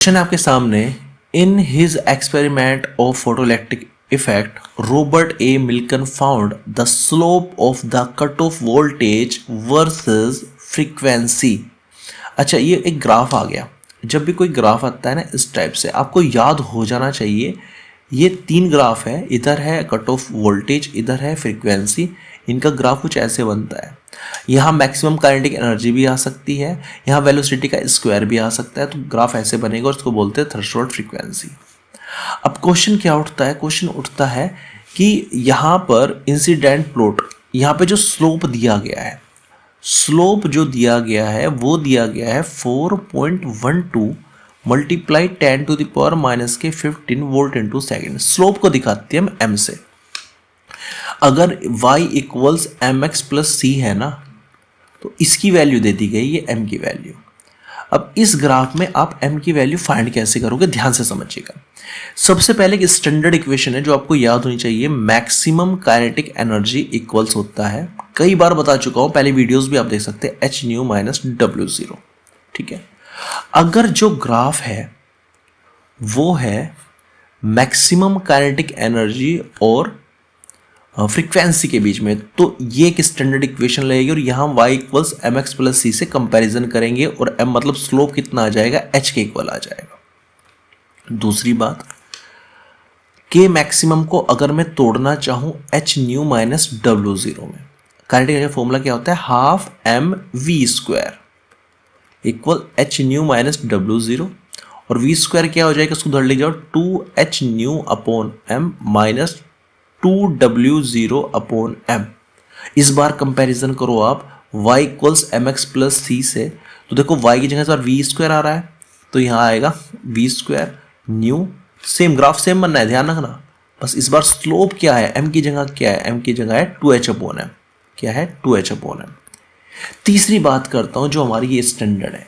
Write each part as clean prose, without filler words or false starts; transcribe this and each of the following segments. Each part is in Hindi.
क्वेश्चन आपके सामने, in his experiment of photoelectric effect Robert A Millikan found the slope of the cut off voltage versus frequency. अच्छा, ये एक ग्राफ आ गया। जब भी कोई ग्राफ आता है ना इस टाइप से, आपको याद हो जाना चाहिए ये तीन ग्राफ है, इधर है कट ऑफ वोल्टेज, इधर है फ्रीक्वेंसी। इनका ग्राफ कुछ ऐसे बनता है। यहाँ मैक्सिमम काइनेटिक एनर्जी भी आ सकती है, यहाँ वेलोसिटी का स्क्वायर भी आ सकता है, तो ग्राफ ऐसे बनेगा और इसको बोलते हैं थ्रेशोल्ड फ्रीक्वेंसी। अब क्वेश्चन क्या उठता है? क्वेश्चन उठता है कि यहाँ पर इंसिडेंट प्लॉट, यहाँ पे जो स्लोप दिया गया है, स्लोप जो दिया गया है वो दिया गया है 4.12 multiply 10 to the power minus के 15 वोल्ट इंटू सेकेंड। स्लोप को दिखाते हैं हम m से। अगर y equals m x plus c है ना, तो इसकी वैल्यू दे दी गई है m की वैल्यू। अब इस ग्राफ में आप m की वैल्यू फाइंड कैसे करोगे, ध्यान से समझिएगा। सबसे पहले एक स्टैंडर्ड इक्वेशन है जो आपको याद होनी चाहिए, मैक्सिमम काइनेटिक एनर्जी इक्वल्स होता है, कई बार बता चुका हूं, पहले वीडियोस भी आप देख सकते हैं, H nu minus W zero. ठीक है, अगर जो ग्राफ है वो है मैक्सिमम काइनेटिक एनर्जी और फ्रीक्वेंसी के बीच में, तो ये एक स्टैंडर्ड इक्वेशन लगेगी और यहाँ y equals m x plus c से कंपेरिजन करेंगे और m मतलब स्लोप कितना आ जाएगा, h के इक्वल आ जाएगा। दूसरी बात, k मैक्सिमम को अगर मैं तोड़ना चाहूँ h nu minus W zero में, काइनेटिक एनर्जी फॉर्मूला क्या होता है, half m v square equal h nu minus W zero, और वी स्क्वायर क्या हो जाएगा, उसको उधर ले जाओ, 2h nu upon m minus 2w0 upon m। इस बार कंपैरिजन करो आप y equals m x plus c से, तो देखो y की जगह इस बार वी स्क्वायर आ रहा है, तो यहाँ आएगा V square nu, same graph same बनना है, ध्यान रखना। बस इस बार स्लोप क्या है, m की जगह क्या है, m की जगह है 2h अपॉन m, क्या है 2h अपॉन m। तीसरी बात करता हूँ जो हमारी ये स्टैंडर्ड है।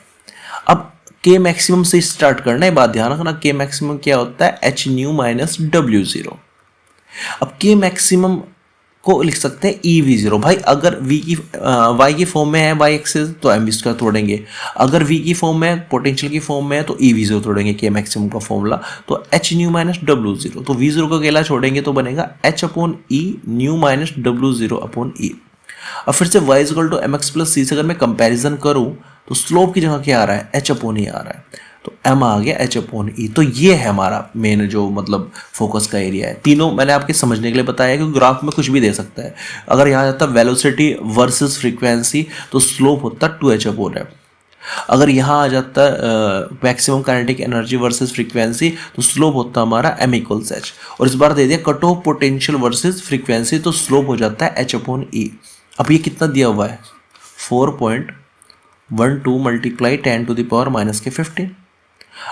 अब k मैक्सिमम से स्टार्ट करना है, बात ध्यान रखना, k मैक्सिमम क्या होता है, h nu minus W zero. अब k मैक्सिमम को लिख सकते हैं ई वी जीरो। भाई अगर v की y की फॉर्म में है y एक्सिस तो एम वी स्क्वायर तोड़ेंगे, अगर v की फॉर्म में पोटेंशियल की फॉर्म में है तो ई वी जीरो तोड़ेंगे, k मैक्सिमम का फॉर्मूला तो h nu minus W zero, तो v जीरो को अकेला छोड़ेंगे तो बनेगा h अपॉन e nu minus W zero upon e. अब फिर से y equal to m x plus c से अगर मैं कंपेरिजन करूं तो स्लोप की जगह क्या आ रहा है, h अपॉन ई आ रहा है, तो m आ गया h अपॉन ई। तो ये है हमारा मेन जो मतलब फोकस का एरिया है। तीनों मैंने आपके समझने के लिए बताया कि ग्राफ में कुछ भी दे सकता है। अगर यहाँ जाता वेलोसिटी वर्सेस फ्रीक्वेंसी तो स्लोप होता 2h अपॉन m। अगर यहाँ आ जाता maximum kinetic energy versus frequency तो स्लोप होता हमारा m इक्वल्स h, और इस बार दे दिया cut off potential versus frequency तो स्लोप हो जाता है h अपॉन ई। अब ये कितना दिया हुआ है, 4.12 multiply 10 to the power minus के 15।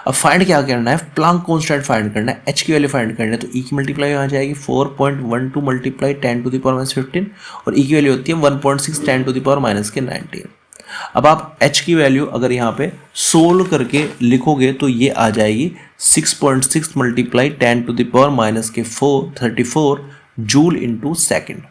अब फाइंड क्या करना है, प्लांक कांस्टेंट फाइंड करना है, h की वैल्यू फाइंड करना है, तो e की मल्टीप्लाई आ जाएगी 4.12 multiply 10 to the power minus 15, और e की वैल्यू होती है 1.6 10 टू द पावर माइनस के 19। अब आप h की वैल्यू अगर यहाँ पे सोल्व करके लिखोगे तो ये आ जाएगी 6.6 multiply 10 to the power minus के 34 जूल इंटू सेकेंड।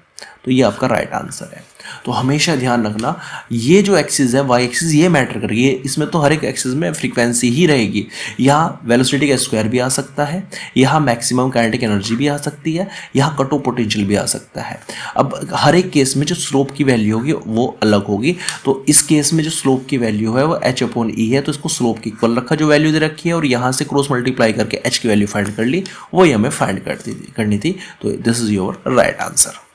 तो ये आपका राइट आंसर है। तो हमेशा ध्यान रखना ये जो एक्सिस है वाई एक्सिस ये मैटर करेगी, इसमें तो हर एक एक्सिस में फ्रीक्वेंसी ही रहेगी। यहाँ वेलोसिटी का स्क्वायर भी आ सकता है, यहाँ मैक्सिमम काइनेटिक एनर्जी भी आ सकती है, यहाँ कट ऑफ पोटेंशियल भी आ सकता है। अब हर एक केस में जो स्लोप की वैल्यू होगी वो अलग होगी, तो इस केस में जो स्लोप की वैल्यू है वो h अपॉन ई है, तो इसको स्लोप की इक्वल रखा जो वैल्यू दे रखी है, और यहाँ से क्रॉस मल्टीप्लाई करके h की वैल्यू फाइंड कर ली, वही हमें फाइंड करनी थी। तो this is your right answer.